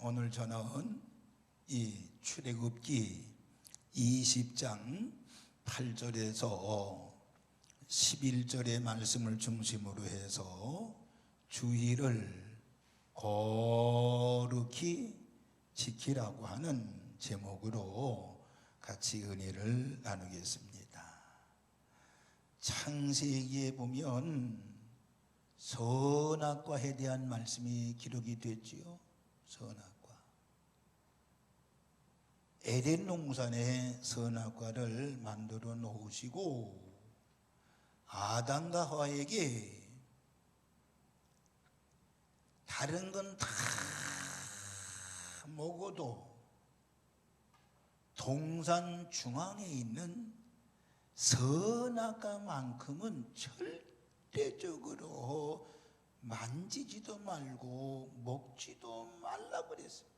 오늘 저는 이 출애굽기 20장 8절에서 11절의 말씀을 중심으로 해서 주의를 거룩히 지키라고 하는 제목으로 같이 은혜를 나누겠습니다. 창세기에 보면 선악과에 대한 말씀이 기록이 됐지요. 선악과. 에덴 동산에 선악과를 만들어 놓으시고 아담과 하와에게 다른 건 다 먹어도 동산 중앙에 있는 선악과만큼은 절대적으로 만지지도 말고 먹지도 말라고 그랬어요.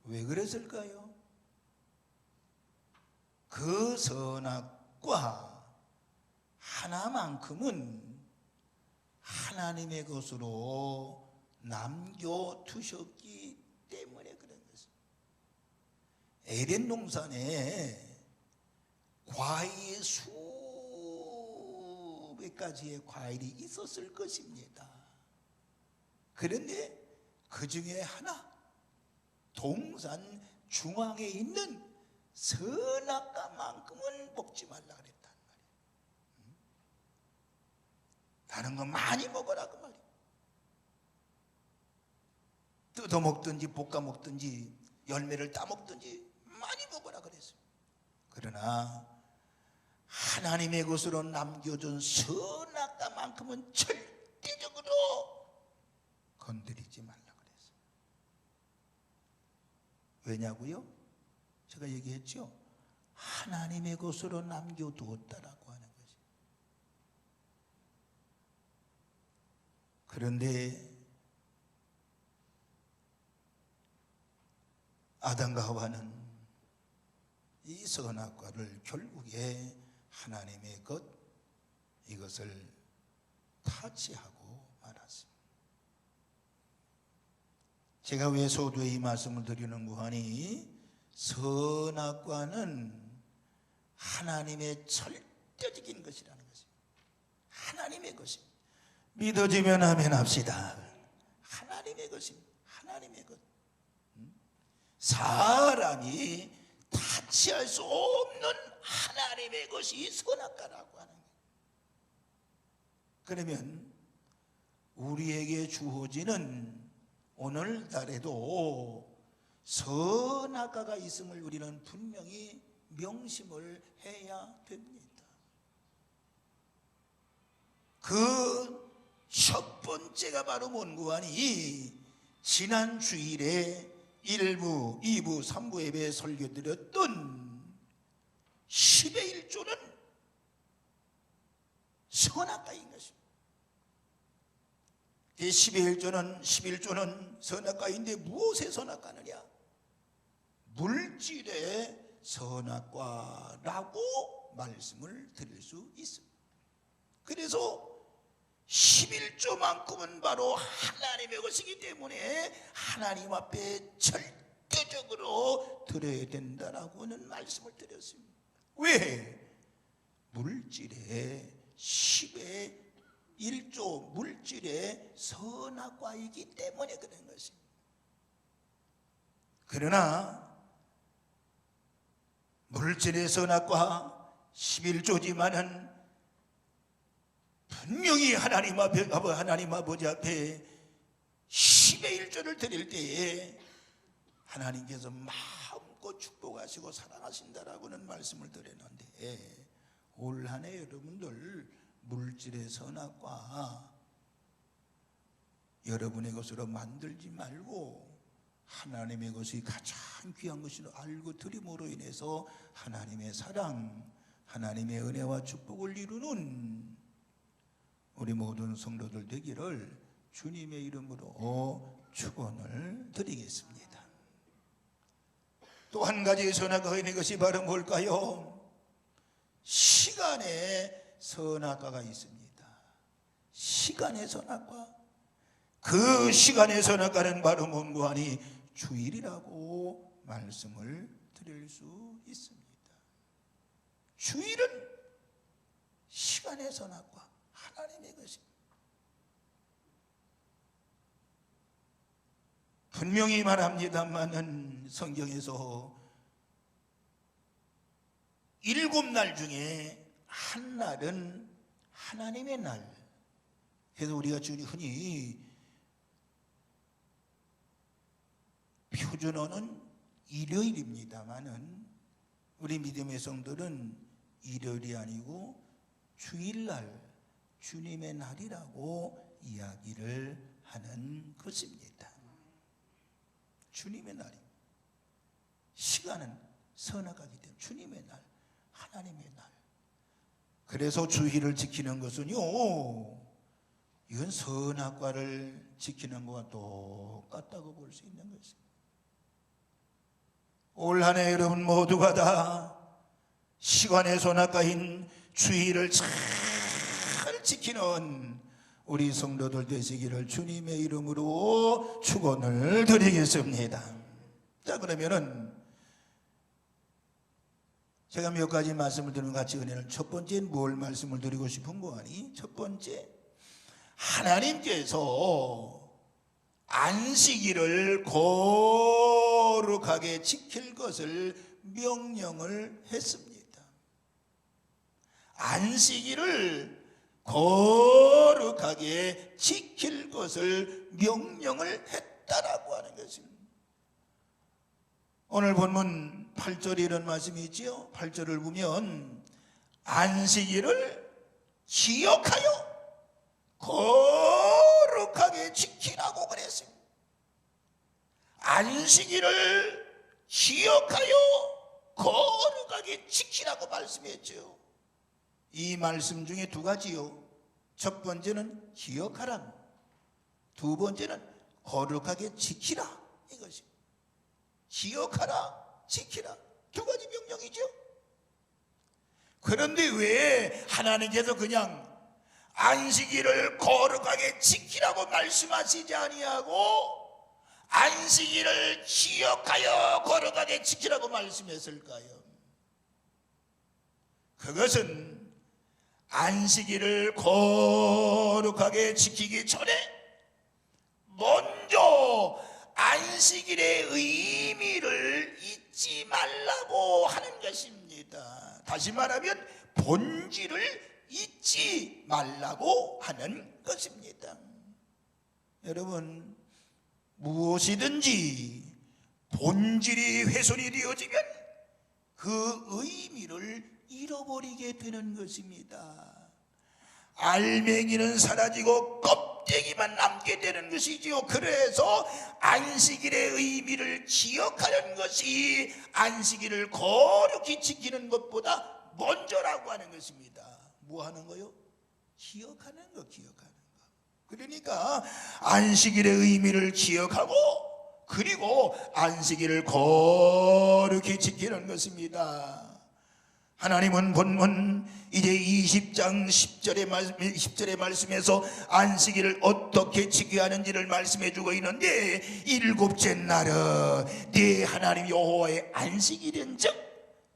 왜 그랬을까요? 그 선악과 하나만큼은 하나님의 것으로 남겨두셨기 때문에 그런 것입니다. 에덴 동산에 과일 수백 가지의 과일이 있었을 것입니다. 그런데 그 중에 하나, 동산 중앙에 있는 선악과만큼은 먹지 말라 그랬단 말이에요. 다른 거 많이 먹어라 그 말이에요. 뜯어 먹든지 볶아 먹든지 열매를 따 먹든지 많이 먹어라 그랬어요. 그러나 하나님의 것으로 남겨준 선악과만큼은 절대적으로 건드리지 말라 그랬어요. 왜냐고요? 제가 얘기했죠. 하나님의 것으로 남겨두었다라고 하는 것이. 그런데 아담과 하와는 이 선악과를 결국에 하나님의 것, 이것을 타치하고 말았습니다. 제가 왜 소두에 이 말씀을 드리는가 하니, 선악과는 하나님의 절대적인 것이라는 것입니다. 하나님의 것입니다. 믿어지면 아멘 합시다. 하나님의 것입니다. 하나님의 것. 사람이 타치할 수 없는 하나님의 것이 선악과라고 하는 거예요. 그러면 우리에게 주어지는 오늘날에도 선악과가 있음을 우리는 분명히 명심을 해야 됩니다. 그 첫 번째가 바로 뭔고 하니, 지난 주일에 1부, 2부, 3부 예배에 설교드렸던 10의 1조는 선악과인 것입니다. 10의 1조는, 11조는 선악과인데 무엇의 선악과느냐? 물질의 선악과라고 말씀을 드릴 수 있습니다. 그래서 11조만큼은 바로 하나님의 것이기 때문에 하나님 앞에 절대적으로 드려야 된다라고는 말씀을 드렸습니다. 왜? 물질의 10의 1조 물질의 선악과이기 때문에 그런 것입니다. 그러나 물질의 선악과 11조지만은 분명히 하나님 아버지 앞에 10의 1조를 드릴 때에 하나님께서 마음껏 축복하시고 사랑하신다라고는 말씀을 드렸는데, 올 한 해 여러분들 물질의 선악과 여러분의 것으로 만들지 말고 하나님의 것이 가장 귀한 것으로 알고 드림으로 인해서 하나님의 사랑, 하나님의 은혜와 축복을 이루는 우리 모든 성도들 되기를 주님의 이름으로 축원을 드리겠습니다. 또 한 가지 선악과가 있는 것이 바로 뭘까요? 시간의 선악과가 있습니다. 시간의 선악과. 그 시간에 선악과는 바로 뭔고 하니 주일이라고 말씀을 드릴 수 있습니다. 주일은 시간의 선악과 하나님의 것입니다. 분명히 말합니다만은 성경에서 7날 중에 한 날은 하나님의 날. 그래서 우리가 흔히 표준어는 일요일입니다만은 우리 믿음의 성도들은 일요일이 아니고 주일날, 주님의 날이라고 이야기를 하는 것입니다. 주님의 날입니다. 시간은 선악하기 때문에 주님의 날, 하나님의 날. 그래서 주일을 지키는 것은요, 이건 선악과를 지키는 것과 똑같다고 볼 수 있는 것입니다. 올 한 해 여러분 모두가 다 시간의 선악과인 주일을 잘 지키는 우리 성도들 되시기를 주님의 이름으로 축원을 드리겠습니다. 자, 그러면은 제가 몇 가지 말씀을 드리면 같이 은혜를, 첫 번째는 뭘 말씀을 드리고 싶은 거 아니? 첫 번째, 하나님께서 안식일을 거룩하게 지킬 것을 명령을 했습니다. 안식일을 거룩하게 지킬 것을 명령을 했다라고 하는 것입니다. 오늘 본문 8절에 이런 말씀이 있지요. 8절을 보면 안식일을 기억하여 거룩하게 지키라고 그랬습니다. 안식일을 기억하여 거룩하게 지키라고 말씀했죠. 이 말씀 중에 두 가지요. 첫 번째는 기억하라, 두 번째는 거룩하게 지키라, 이것입니다. 기억하라, 지키라, 두 가지 명령이죠. 그런데 왜 하나님께서 그냥 안식일을 거룩하게 지키라고 말씀하시지 아니하고 안식일을 기억하여 거룩하게 지키라고 말씀했을까요? 그것은 안식일을 거룩하게 지키기 전에 먼저 안식일의 의미를 잊지 말라고 하는 것입니다. 다시 말하면 본질을 잊지 말라고 하는 것입니다. 여러분, 무엇이든지 본질이 훼손이 되어지면 그 의미를 잃어버리게 되는 것입니다. 알맹이는 사라지고 껍데기만 남게 되는 것이지요. 그래서 안식일의 의미를 기억하는 것이 안식일을 거룩히 지키는 것보다 먼저라고 하는 것입니다. 뭐 하는 거요? 기억하는 거, 기억하는 거. 그러니까 안식일의 의미를 기억하고 그리고 안식일을 거룩히 지키는 것입니다. 하나님은 본문 이제 20장 10절의 말씀에서 안식일을 어떻게 지켜야 하는지를 말씀해 주고 있는데, 일곱째 날은 네 하나님 여호와의 안식일인즉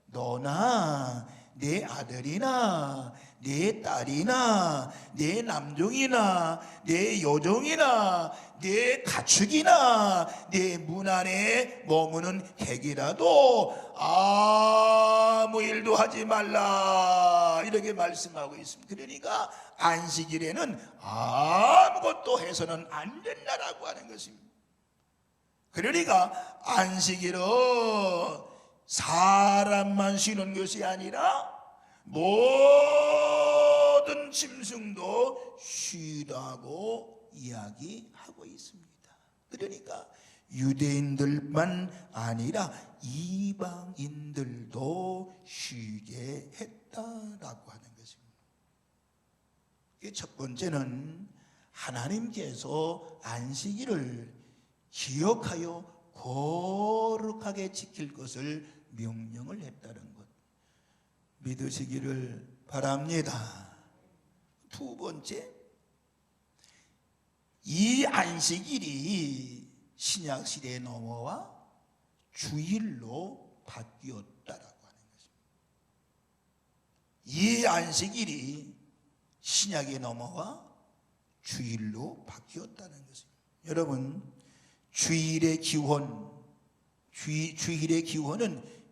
너나 네 아들이나 네 딸이나 네 남종이나 네 여종이나 네 가축이나 네 문 안에 머무는 객이라도 아무 일도 하지 말라, 이렇게 말씀하고 있습니다. 그러니까 안식일에는 아무것도 해서는 안 된다라고 하는 것입니다. 그러니까 안식일은 사람만 쉬는 것이 아니라 모든 짐승도 쉬라고 이야기하고 있습니다. 그러니까 유대인들만 아니라 이방인들도 쉬게 했다라고 하는 것입니다. 첫 번째는 하나님께서 안식일을 기억하여 거룩하게 지킬 것을 명령을 했다는 것, 믿으시기를 바랍니다. 두 번째, 이 안식일이 신약 시대에 넘어와 주일로 바뀌었다라고 하는 것입니다. 이 안식일이 신약에 넘어와 주일로 바뀌었다는 것입니다. 여러분, 주일의 기원은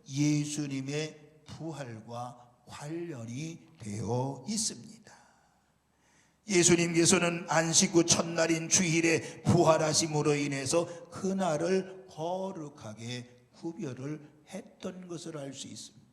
예수님의 부활과 관련이 되어 있습니다. 예수님께서는 안식 후 첫날인 주일에 부활하심으로 인해서 그날을 거룩하게 구별을 했던 것을 알 수 있습니다.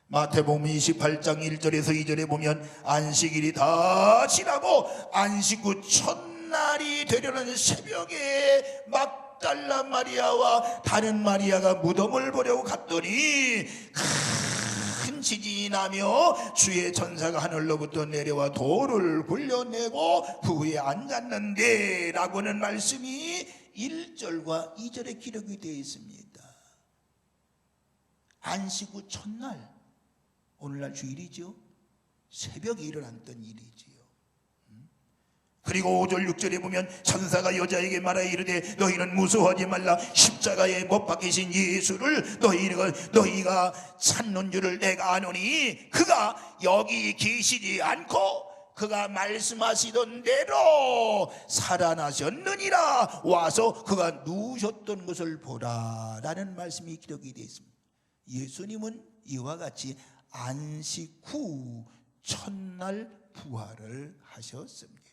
마태복음 28장 1절에서 2절에 보면 안식일이 다 지나고 안식 후 첫날이 되려는 새벽에 막달라 마리아와 다른 마리아가 무덤을 보려고 갔더니 큰 지진이 나며 주의 천사가 하늘로부터 내려와 돌을 굴려내고 후에 앉았는데 라고는 말씀이 1절과 2절에 기록이 되어 있습니다. 안식 후 첫날, 오늘날 주일이죠. 새벽에 일어났던 일이지요. 그리고 5절 6절에 보면 천사가 여자에게 말하여 이르되 너희는 무서워하지 말라. 십자가에 못 박히신 예수를 너희가 찾는 줄을 내가 아노니 그가 여기 계시지 않고 그가 말씀하시던 대로 살아나셨느니라. 와서 그가 누우셨던 것을 보라 라는 말씀이 기록이 되어 있습니다. 예수님은 이와 같이 안식 후 첫날 부활을 하셨습니다.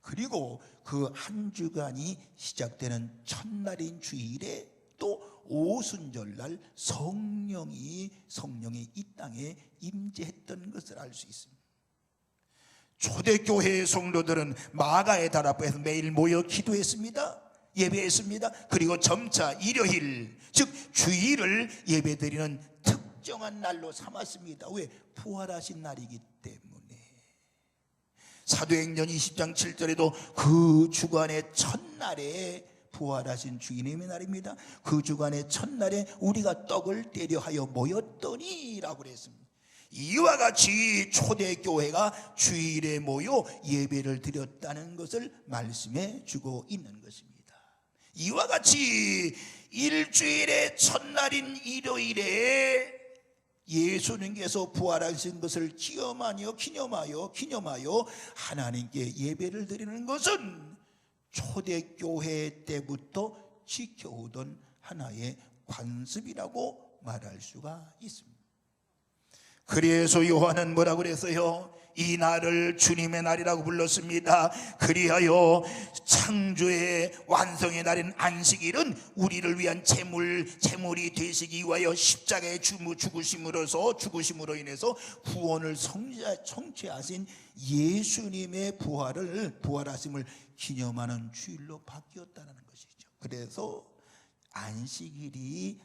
그리고 그 한 주간이 시작되는 첫날인 주일에 또 오순절날 성령이 이 땅에 임재했던 것을 알 수 있습니다. 초대교회의 성도들은 마가의 달 앞에서 매일 모여 기도했습니다. 예배했습니다. 그리고 점차 일요일, 즉 주일을 예배드리는 특정한 날로 삼았습니다. 왜? 부활하신 날이기 때문에. 사도행전 20장 7절에도 그 주간의 첫날에 부활하신 주님의 날입니다. 그 주간의 첫날에 우리가 떡을 떼려 하여 모였더니 라고 그랬습니다. 이와 같이 초대교회가 주일에 모여 예배를 드렸다는 것을 말씀해 주고 있는 것입니다. 이와 같이 일주일의 첫날인 일요일에 예수님께서 부활하신 것을 기념하여 하나님께 예배를 드리는 것은 초대교회 때부터 지켜오던 하나의 관습이라고 말할 수가 있습니다. 그래서 요한은 뭐라고 그랬어요? 이 날을 주님의 날이라고 불렀습니다. 그리하여 창조의 완성의 날인 안식일은 우리를 위한 제물이 되시기 위하여 십자가의 죽으심으로 인해서 구원을 성취하신 예수님의 부활하심을 기념하는 주일로 바뀌었다는 것이죠. 그래서 안식일이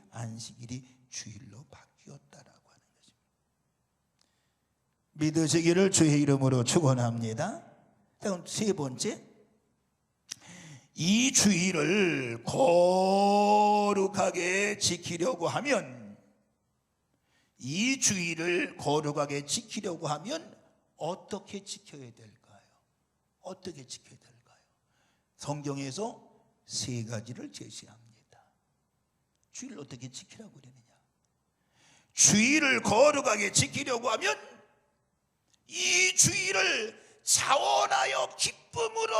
주일로 바뀌었다라고 하는 것입니다. 믿으시기를 주의 이름으로 축원합니다. 다음 세 번째, 이 주일을 거룩하게 지키려고 하면 어떻게 지켜야 될까요? 성경에서 세 가지를 제시합니다. 주일을 어떻게 지키라고 그러느냐? 주일을 거룩하게 지키려고 하면 이 주일을 자원하여 기쁨으로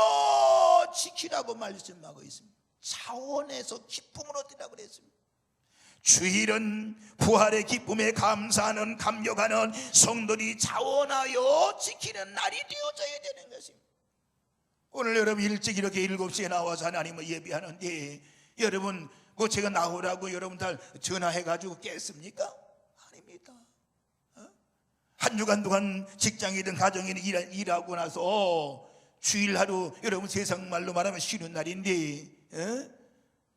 지키라고 말씀하고 있습니다. 자원해서 기쁨으로 드리라고 그랬습니다. 주일은 부활의 기쁨에 감사하는, 감격하는 성도들이 자원하여 지키는 날이 되어져야 되는 것입니다. 오늘 여러분 일찍 이렇게 7시에 나와서 하나님을 예배하는데 여러분 제가 나오라고 여러분 다 전화해가지고 깼습니까? 아닙니다. 한 주간 동안 직장이든 가정이든 일하고 나서 주일 하루, 여러분 세상 말로 말하면 쉬는 날인데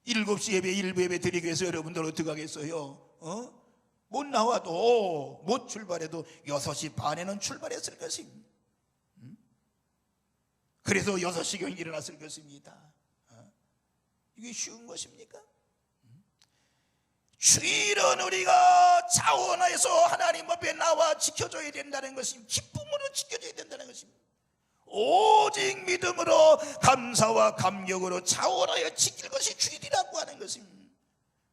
7시 예배, 일부 예배 드리기 위해서 여러분들 어떻게 하겠어요? 못 나와도, 못 출발해도 6시 반에는 출발했을 것입니다. 그래서 6시경에 일어났을 것입니다. 이게 쉬운 것입니까? 주일은 우리가 자원해서 하나님 앞에 나와 지켜줘야 된다는 것입니다. 기쁨으로 지켜줘야 된다는 것입니다. 오직 믿음으로 감사와 감격으로 자원하여 지킬 것이 주일이라고 하는 것입니다.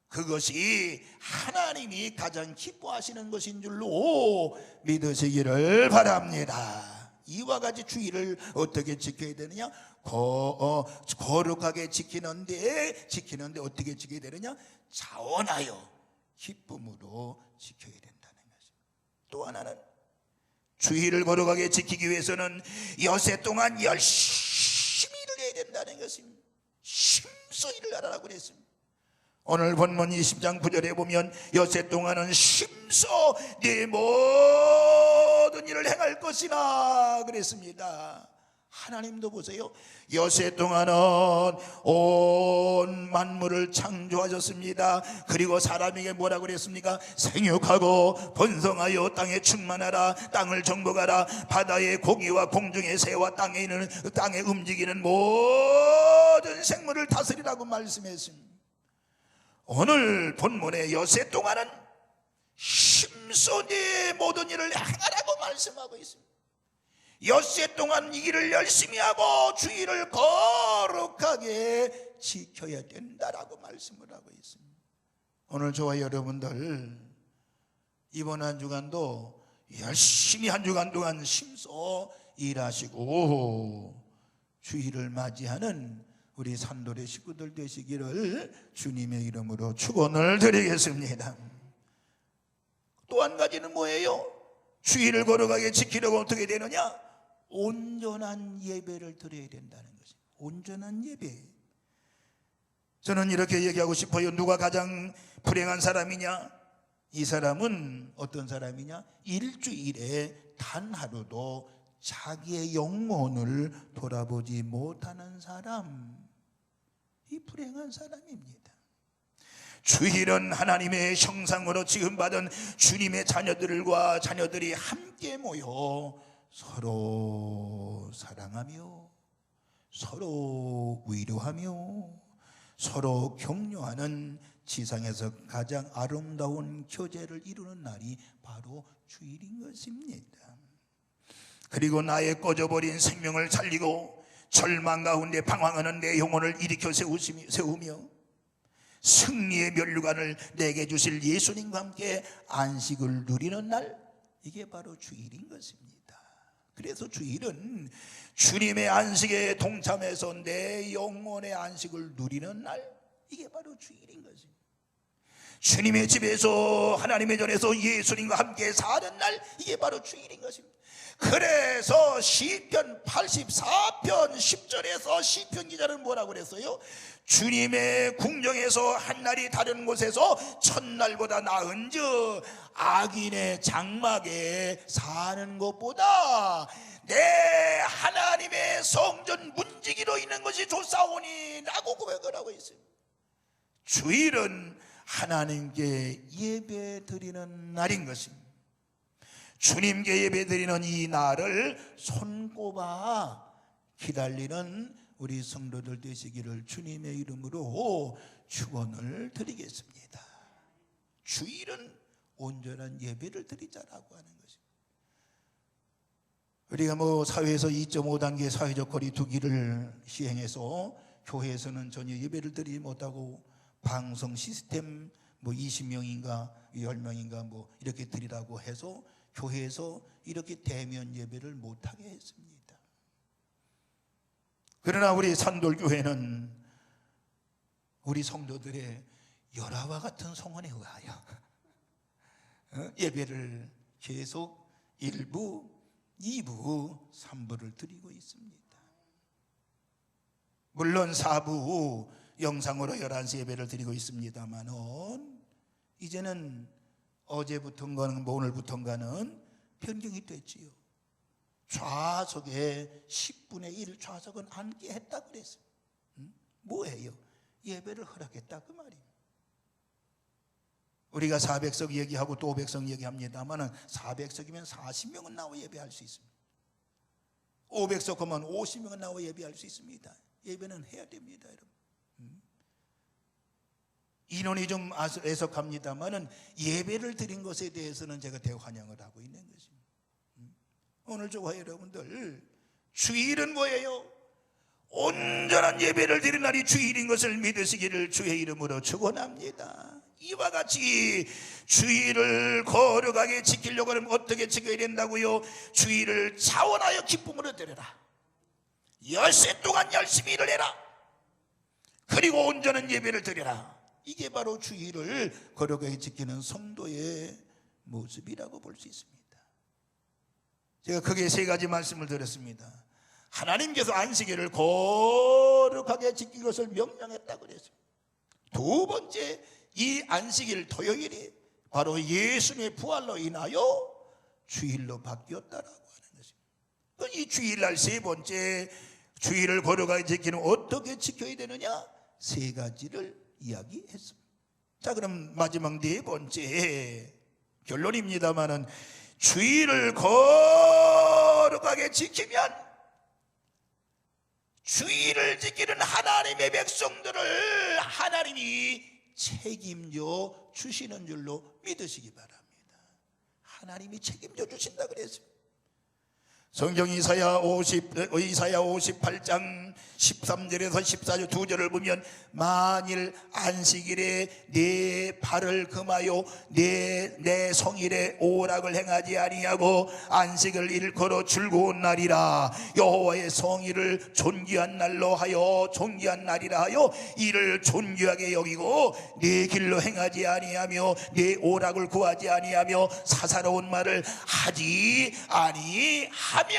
그것이 하나님이 가장 기뻐하시는 것인 줄로 믿으시기를 바랍니다. 이와 같이 주일을 어떻게 지켜야 되느냐? 거룩하게 지키는데 어떻게 지켜야 되느냐? 자원하여 기쁨으로 지켜야 된다는 것입니다. 또 하나는 주일을 거룩하게 지키기 위해서는 엿새 동안 열심히 일을 해야 된다는 것입니다. 심소 일을 하라고 그랬습니다. 오늘 본문 20장 9절에 보면 엿새 동안은 심소 네 모든 일을 행할 것이라 그랬습니다. 하나님도 보세요. 엿새 동안은 온 만물을 창조하셨습니다. 그리고 사람에게 뭐라고 그랬습니까? 생육하고 번성하여 땅에 충만하라. 땅을 정복하라. 바다의 고기와 공중의 새와 땅에 움직이는 모든 생물을 다스리라고 말씀했습니다. 오늘 본문의 엿새 동안은 심소 네 모든 일을 행하라고 말씀하고 있습니다. 엿새 동안 이 일을 열심히 하고 주일을 거룩하게 지켜야 된다라고 말씀을 하고 있습니다. 오늘 저와 여러분들 이번 한 주간도 열심히 한 주간 동안 심소 일하시고 주일을 맞이하는 우리 산돌의 식구들 되시기를 주님의 이름으로 축원을 드리겠습니다. 또 한 가지는 뭐예요? 주일을 거룩하게 지키려고 어떻게 되느냐? 온전한 예배를 드려야 된다는 것입니다. 온전한 예배. 저는 이렇게 얘기하고 싶어요. 누가 가장 불행한 사람이냐? 이 사람은 어떤 사람이냐? 일주일에 단 하루도 자기의 영혼을 돌아보지 못하는 사람, 이 불행한 사람입니다. 주일은 하나님의 형상으로 지음받은 주님의 자녀들이 함께 모여 서로 사랑하며 서로 위로하며 서로 격려하는 지상에서 가장 아름다운 교제를 이루는 날이 바로 주일인 것입니다. 그리고 나의 꺼져버린 생명을 살리고 절망 가운데 방황하는 내 영혼을 일으켜 세우며 승리의 면류관을 내게 주실 예수님과 함께 안식을 누리는 날, 이게 바로 주일인 것입니다. 그래서 주일은 주님의 안식에 동참해서 내 영혼의 안식을 누리는 날, 이게 바로 주일인 것입니다. 주님의 집에서 하나님의 전에서 예수님과 함께 사는 날, 이게 바로 주일인 것입니다. 그래서 시편 84편 10절에서 시편 기자는 뭐라고 그랬어요? 주님의 궁정에서 한날이 다른 곳에서 첫날보다 나은즉 악인의 장막에 사는 것보다 내 하나님의 성전 문지기로 있는 것이 좋사오니 라고 고백을 하고 있어요. 주일은 하나님께 예배 드리는 날인 것입니다. 주님께 예배드리는 이 날을 손꼽아 기다리는 우리 성도들 되시기를 주님의 이름으로 축원을 드리겠습니다. 주일은 온전한 예배를 드리자라고 하는 것입니다. 우리가 사회에서 2.5단계 사회적 거리 두기를 시행해서 교회에서는 전혀 예배를 드리지 못하고 방송 시스템 20명인가 10명인가 이렇게 드리라고 해서 교회에서 이렇게 대면 예배를 못하게 했습니다. 그러나 우리 산돌교회는 우리 성도들의 열화와 같은 성원에 의하여 예배를 계속 1부, 2부, 3부를 드리고 있습니다. 물론 4부 영상으로 11시 예배를 드리고 있습니다만은 이제는 어제부터인가는 오늘부터인가는 변경이 됐지요. 좌석에 10분의 1 좌석은 앉게 했다 그랬어요. 뭐예요? 예배를 허락했다 그 말이에요. 우리가 400석 얘기하고 또 500석 얘기합니다만 400석이면 40명은 나와 예배할 수 있습니다. 500석 하면 50명은 나와 예배할 수 있습니다. 예배는 해야 됩니다, 여러분. 인원이 좀 애석합니다만은 예배를 드린 것에 대해서는 제가 대환영을 하고 있는 것입니다. 오늘 저와 여러분들 주일은 뭐예요? 온전한 예배를 드리는 날이 주일인 것을 믿으시기를 주의 이름으로 축원합니다. 이와 같이 주일을 거룩하게 지키려고 하면 어떻게 지켜야 된다고요? 주일을 자원하여 기쁨으로 드려라. 엿새 동안 열심히 일을 해라. 그리고 온전한 예배를 드려라. 이게 바로 주일을 거룩하게 지키는 성도의 모습이라고 볼 수 있습니다. 제가 크게 세 가지 말씀을 드렸습니다. 하나님께서 안식일을 거룩하게 지킬 것을 명령했다고 그랬습니다. 두 번째, 이 안식일 토요일이 바로 예수님의 부활로 인하여 주일로 바뀌었다라고 하는 것입니다. 이 주일날 세 번째, 주일을 거룩하게 지키는 어떻게 지켜야 되느냐? 세 가지를 이야기했습니다. 자, 그럼 마지막 네 번째 결론입니다만은, 주일을 거룩하게 지키면 주일을 지키는 하나님의 백성들을 하나님이 책임져 주시는 줄로 믿으시기 바랍니다. 하나님이 책임져 주신다 그랬습니다. 성경 이사야 58장 13절에서 14절 2절을 보면, 만일 안식일에 내 발을 금하여 내 성일에 오락을 행하지 아니하고 안식을 일컬어 즐거운 날이라, 여호와의 성일을 존귀한 날로 하여 존귀한 날이라 하여 이를 존귀하게 여기고 내 길로 행하지 아니하며 내 오락을 구하지 아니하며 사사로운 말을 하지 아니하면,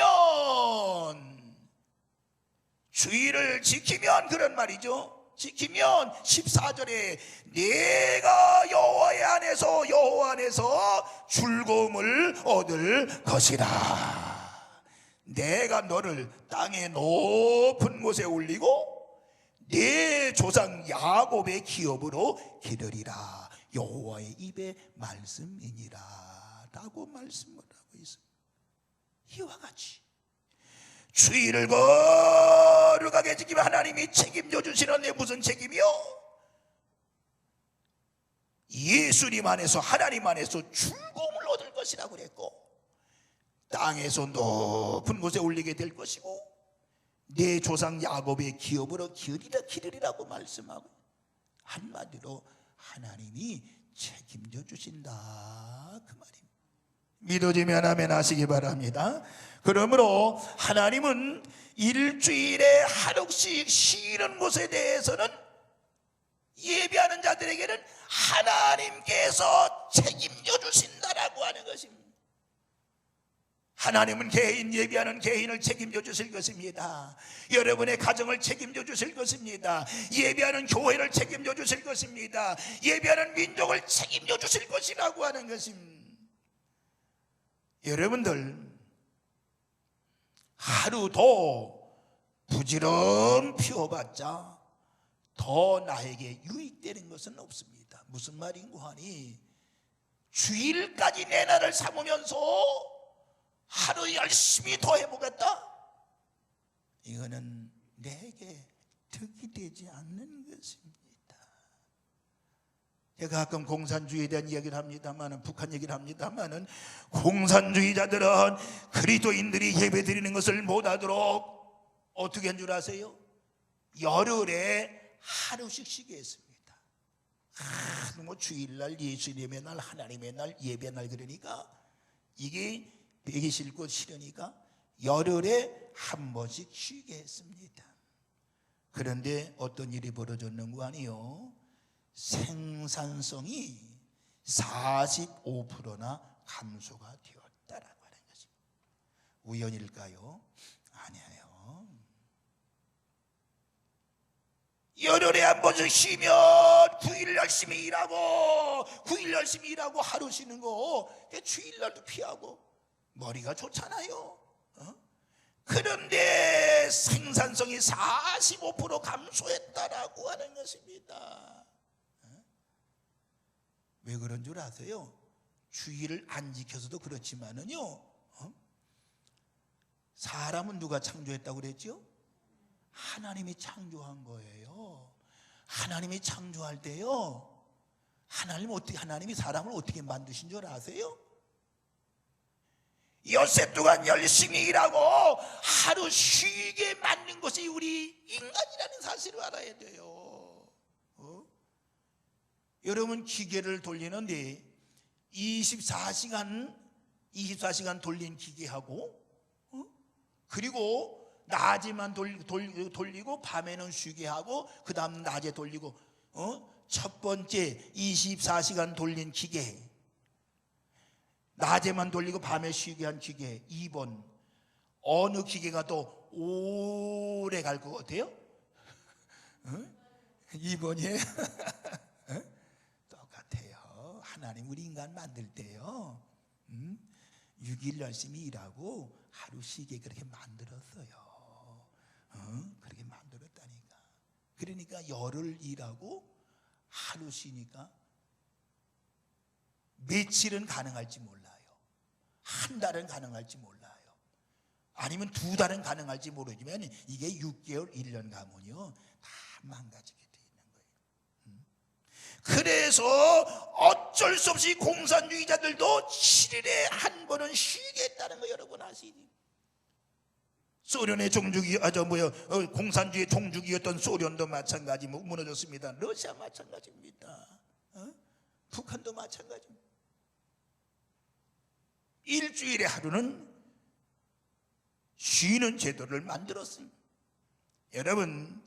주일을 지키면, 그런 말이죠. 지키면 14절에 내가 여호와 안에서 즐거움을 얻을 것이라. 내가 너를 땅의 높은 곳에 올리고 내 조상 야곱의 기업으로 기르리라. 여호와의 입의 말씀이니라 라고 말씀을 하고 있습니다. 이와 같이 주일을 거룩하게 지키면 하나님이 책임져 주시는데, 무슨 책임이요? 예수님 안에서, 하나님 안에서 즐거움을 얻을 것이라고 그랬고, 땅에서 높은 곳에 올리게 될 것이고, 내 조상 야곱의 기업으로 기르리라고 말씀하고, 한마디로 하나님이 책임져 주신다 그 말입니다. 믿어지면 아멘 하시기 바랍니다. 그러므로 하나님은 일주일에 하루씩 쉬는 것에 대해서는 예배하는 자들에게는 하나님께서 책임져 주신다라고 하는 것입니다. 하나님은 개인, 예배하는 개인을 책임져 주실 것입니다. 여러분의 가정을 책임져 주실 것입니다. 예배하는 교회를 책임져 주실 것입니다. 예배하는 민족을 책임져 주실 것이라고 하는 것입니다. 여러분들 하루도 부지런 피워봤자 더 나에게 유익되는 것은 없습니다. 무슨 말인고 하니, 주일까지 내 날을 삼으면서 하루 열심히 더 해보겠다, 이거는 내게 득이 되지 않는 것입니다. 제가 가끔 공산주의에 대한 이야기를 합니다만, 북한 얘기를 합니다만, 공산주의자들은 그리스도인들이 예배드리는 것을 못하도록 어떻게 한 줄 아세요? 열흘에 하루씩 쉬게 했습니다. 뭐 주일날, 예수님의 날, 하나님의 날, 예배 날, 그러니까 이게 배기 싫고 싫으니까 열흘에 한 번씩 쉬게 했습니다. 그런데 어떤 일이 벌어졌는가 아니요? 생산성이 45%나 감소가 되었다라고 하는 것입니다. 우연일까요? 아니에요. 열흘에 한 번씩 쉬면 9일 열심히 일하고 하루 쉬는 거 주일날도 피하고 머리가 좋잖아요. 그런데 생산성이 45% 감소했다라고 하는 것입니다. 왜 그런 줄 아세요? 주일을 안 지켜서도 그렇지만은요, 사람은 누가 창조했다고 그랬죠? 하나님이 창조한 거예요. 하나님이 창조할 때요, 하나님이 사람을 어떻게 만드신 줄 아세요? 엿새 동안 열심히 일하고 하루 쉬게 만든 것이 우리 인간이라는 사실을 알아야 돼요. 여러분 기계를 돌리는데 24시간 돌린 기계하고 그리고 낮에만 돌리고 밤에는 쉬게 하고 그 다음 낮에 돌리고 첫 번째 24시간 돌린 기계, 낮에만 돌리고 밤에 쉬게 한 기계 2번, 어느 기계가 더 오래 갈 것 같아요? 2번이에요? 똑같아요. 하나님 우리 인간 만들 때요 6일 열심히 일하고 하루 쉬게 그렇게 만들었어요. 그렇게 만들었다니까. 그러니까 열흘 일하고 하루 쉬니까 며칠은 가능할지 몰라요. 한 달은 가능할지 몰라요. 아니면 2달은 가능할지 모르지만 이게 6개월 1년 가면요 다 망가지게 돼 있는 거예요. 그래서 어쩔 수 없이 공산주의자들도 7일에 한 번은 쉬겠다는 거 여러분 아시니? 소련의 공산주의 종주기였던 소련도 마찬가지 무너졌습니다. 러시아 마찬가지입니다. 북한도 마찬가지입니다. 일주일에 하루는 쉬는 제도를 만들었습니다. 여러분,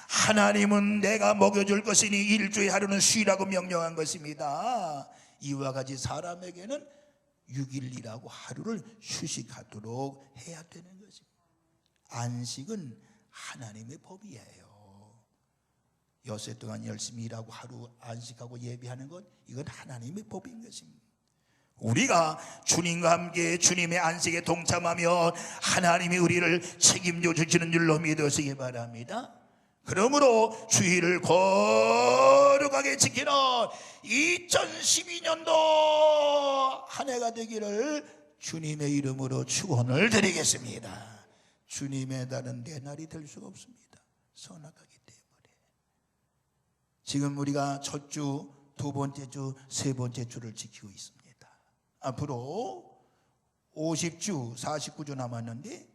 하나님은 내가 먹여줄 것이니 일주일에 하루는 쉬라고 명령한 것입니다. 이와 같이 사람에게는 6일 일하고 하루를 휴식하도록 해야 되는 것입니다. 안식은 하나님의 법이에요. 엿새 동안 열심히 일하고 하루 안식하고 예배하는 것, 이건 하나님의 법인 것입니다. 우리가 주님과 함께 주님의 안식에 동참하며 하나님이 우리를 책임져 주시는 줄로 믿으시기 바랍니다. 그러므로 주일을 거룩하게 지키는 2012년도 한 해가 되기를 주님의 이름으로 축원을 드리겠습니다. 주님의 날은 내 날이 될 수가 없습니다. 선악하기 때문에. 지금 우리가 첫 주, 두 번째 주, 세 번째 주를 지키고 있습니다. 앞으로 50주, 49주 남았는데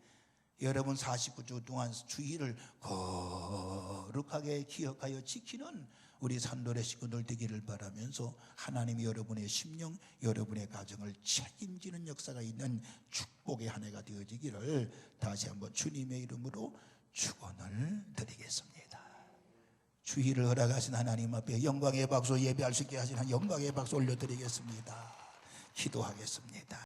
여러분 49주 동안 주일을 거룩하게 기억하여 지키는 우리 산돌의 식구들 되기를 바라면서 하나님이 여러분의 심령, 여러분의 가정을 책임지는 역사가 있는 축복의 한 해가 되어지기를 다시 한번 주님의 이름으로 축원을 드리겠습니다. 주일을 허락하신 하나님 앞에 영광의 박수, 예배할 수 있게 하시는 영광의 박수 올려드리겠습니다. 기도하겠습니다.